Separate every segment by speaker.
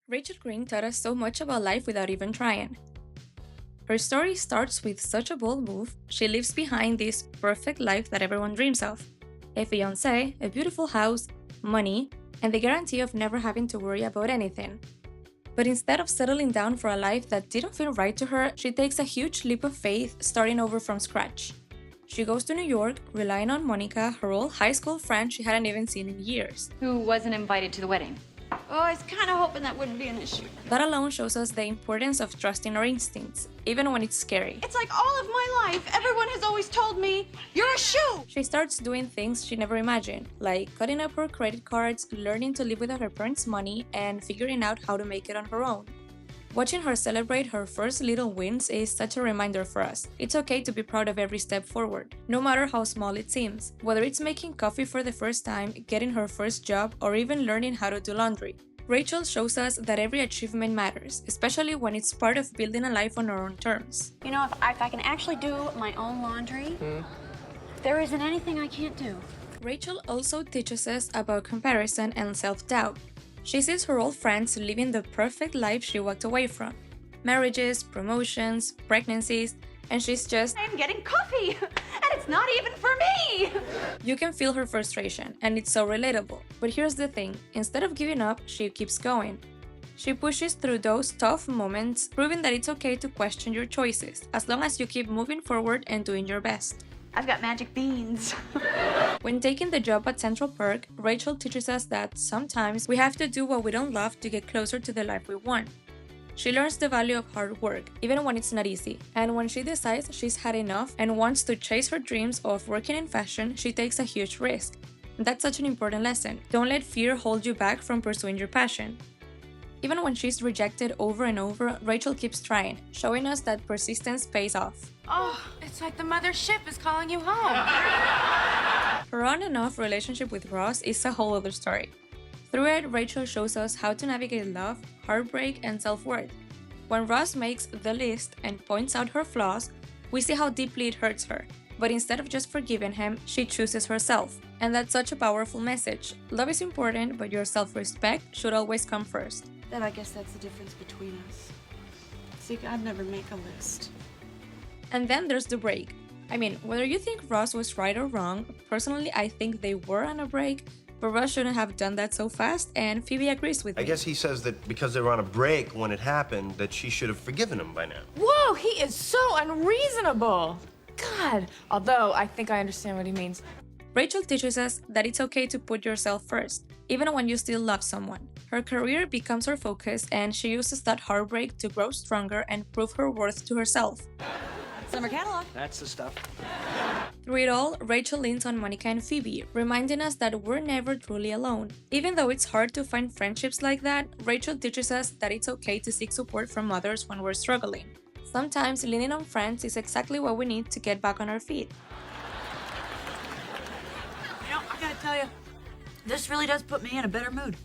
Speaker 1: Rachel Green taught us so much about life without even trying. Her story starts with such a bold move. She leaves behind this perfect life that everyone dreams of: a fiancé, a beautiful house, money, and the guarantee of never having to worry about anything. But instead of settling down for a life that didn't feel right to her, she takes a huge leap of faith, starting over from scratch. She goes to New York, relying on Monica, her old high school friend she hadn't even seen in years.
Speaker 2: Who wasn't invited to the wedding.
Speaker 3: Oh, I was kind of hoping that wouldn't be an issue.
Speaker 1: That alone shows us the importance of trusting our instincts, even when it's scary.
Speaker 3: It's like all of my life, everyone has always told me, you're a shoe!
Speaker 1: She starts doing things she never imagined, like cutting up her credit cards, learning to live without her parents' money, and figuring out how to make it on her own. Watching her celebrate her first little wins is such a reminder for us. It's okay to be proud of every step forward, no matter how small it seems. Whether it's making coffee for the first time, getting her first job, or even learning how to do laundry. Rachel shows us that every achievement matters, especially when it's part of building a life on our own terms.
Speaker 3: You know, if I can actually do my own laundry, there isn't anything I can't do.
Speaker 1: Rachel also teaches us about comparison and self-doubt. She sees her old friends living the perfect life she walked away from. Marriages, promotions, pregnancies, and she's just,
Speaker 3: I'm getting coffee, and it's not even for me!
Speaker 1: You can feel her frustration, and it's so relatable. But here's the thing, instead of giving up, she keeps going. She pushes through those tough moments, proving that it's okay to question your choices, as long as you keep moving forward and doing your best.
Speaker 3: I've got magic beans.
Speaker 1: When taking the job at Central Park, Rachel teaches us that sometimes we have to do what we don't love to get closer to the life we want. She learns the value of hard work, even when it's not easy. And when she decides she's had enough and wants to chase her dreams of working in fashion, she takes a huge risk. That's such an important lesson. Don't let fear hold you back from pursuing your passion. Even when she's rejected over and over, Rachel keeps trying, showing us that persistence pays off.
Speaker 2: Oh, it's like the mothership is calling you home.
Speaker 1: Her on and off relationship with Ross is a whole other story. Through it, Rachel shows us how to navigate love, heartbreak, and self-worth. When Ross makes the list and points out her flaws, we see how deeply it hurts her. But instead of just forgiving him, she chooses herself. And that's such a powerful message. Love is important, but your self-respect should always come first.
Speaker 4: Then I guess that's the difference between us. See, I'd never make a list.
Speaker 1: And then there's the break. I mean, whether you think Ross was right or wrong, personally I think they were on a break, but Ross shouldn't have done that so fast, and Phoebe agrees with me.
Speaker 5: I guess he says that because they were on a break when it happened, that she should have forgiven him by now.
Speaker 6: Whoa, he is so unreasonable. God, although I think I understand what he means.
Speaker 1: Rachel teaches us that it's okay to put yourself first, even when you still love someone. Her career becomes her focus, and she uses that heartbreak to grow stronger and prove her worth to herself.
Speaker 4: Summer catalog.
Speaker 7: That's the stuff.
Speaker 1: Through it all, Rachel leans on Monica and Phoebe, reminding us that we're never truly alone. Even though it's hard to find friendships like that, Rachel teaches us that it's okay to seek support from others when we're struggling. Sometimes leaning on friends is exactly what we need to get back on our feet.
Speaker 4: You know, I gotta tell you, this really does put me in a better mood.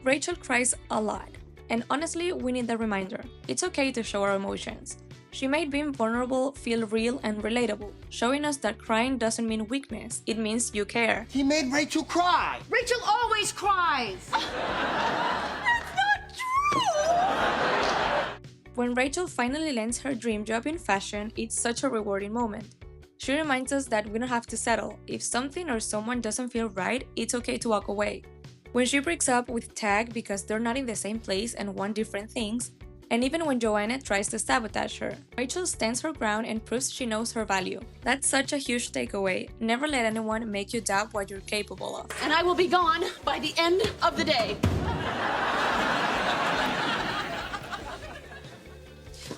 Speaker 1: Rachel cries a lot, and honestly, we need the reminder. It's okay to show our emotions. She made being vulnerable feel real and relatable, showing us that crying doesn't mean weakness, it means you care.
Speaker 7: He made Rachel cry.
Speaker 3: Rachel always cries!
Speaker 1: When Rachel finally lands her dream job in fashion, it's such a rewarding moment. She reminds us that we don't have to settle. If something or someone doesn't feel right, it's okay to walk away. When she breaks up with Tag because they're not in the same place and want different things, and even when Joanna tries to sabotage her, Rachel stands her ground and proves she knows her value. That's such a huge takeaway. Never let anyone make you doubt what you're capable of.
Speaker 3: And I will be gone by the end of the day.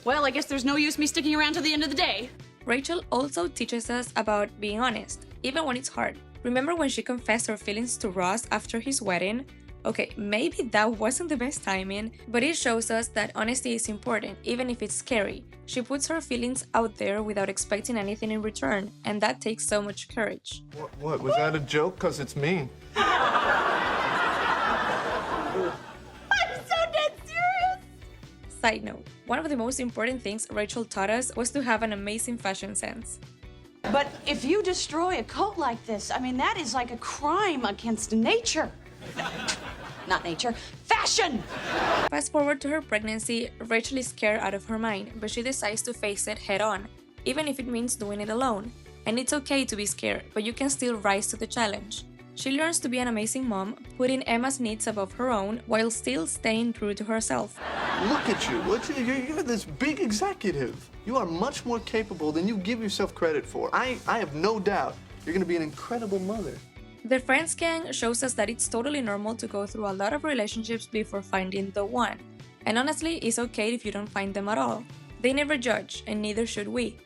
Speaker 4: Well, I guess there's no use me sticking around till the end of the day.
Speaker 1: Rachel also teaches us about being honest, even when it's hard. Remember when she confessed her feelings to Ross after his wedding? Okay, maybe that wasn't the best timing, but it shows us that honesty is important, even if it's scary. She puts her feelings out there without expecting anything in return, and that takes so much courage.
Speaker 8: What? Was that a joke? 'Cause it's me.
Speaker 1: Side note, one of the most important things Rachel taught us was to have an amazing fashion sense.
Speaker 4: But if you destroy a coat like this, I mean, that is like a crime against nature.
Speaker 3: not nature, fashion!
Speaker 1: Fast forward to her pregnancy, Rachel is scared out of her mind, but she decides to face it head on, even if it means doing it alone. And it's okay to be scared, but you can still rise to the challenge. She learns to be an amazing mom, putting Emma's needs above her own while still staying true to herself.
Speaker 8: Look at you. You're this big executive. You are much more capable than you give yourself credit for. I have no doubt you're going to be an incredible mother.
Speaker 1: The Friends gang shows us that it's totally normal to go through a lot of relationships before finding the one. And honestly, it's okay if you don't find them at all. They never judge, and neither should we.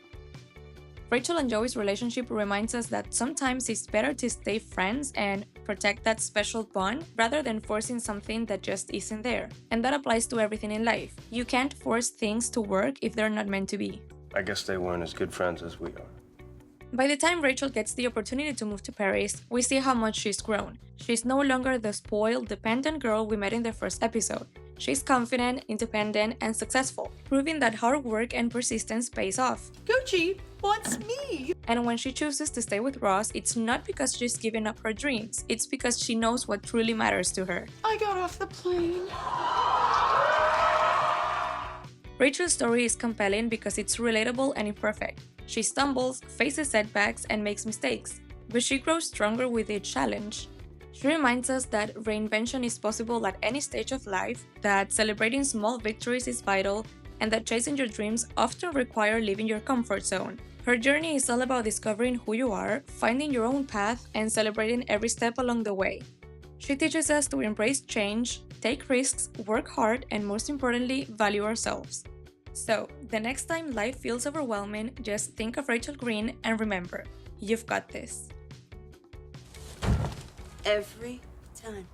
Speaker 1: Rachel and Joey's relationship reminds us that sometimes it's better to stay friends and protect that special bond rather than forcing something that just isn't there. And that applies to everything in life. You can't force things to work if they're not meant to be.
Speaker 5: I guess they weren't as good friends as we are.
Speaker 1: By the time Rachel gets the opportunity to move to Paris, we see how much she's grown. She's no longer the spoiled, dependent girl we met in the first episode. She's confident, independent, and successful, proving that hard work and persistence pays off.
Speaker 4: Gucci wants me.
Speaker 1: And when she chooses to stay with Ross, it's not because she's given up her dreams, it's because she knows what truly matters to her.
Speaker 4: I got off the plane.
Speaker 1: Rachel's story is compelling because it's relatable and imperfect. She stumbles, faces setbacks, and makes mistakes, but she grows stronger with each challenge. She reminds us that reinvention is possible at any stage of life, that celebrating small victories is vital, and that chasing your dreams often require leaving your comfort zone. Her journey is all about discovering who you are, finding your own path, and celebrating every step along the way. She teaches us to embrace change, take risks, work hard, and most importantly, value ourselves. So, the next time life feels overwhelming, just think of Rachel Green and remember, you've got this.
Speaker 4: Every time.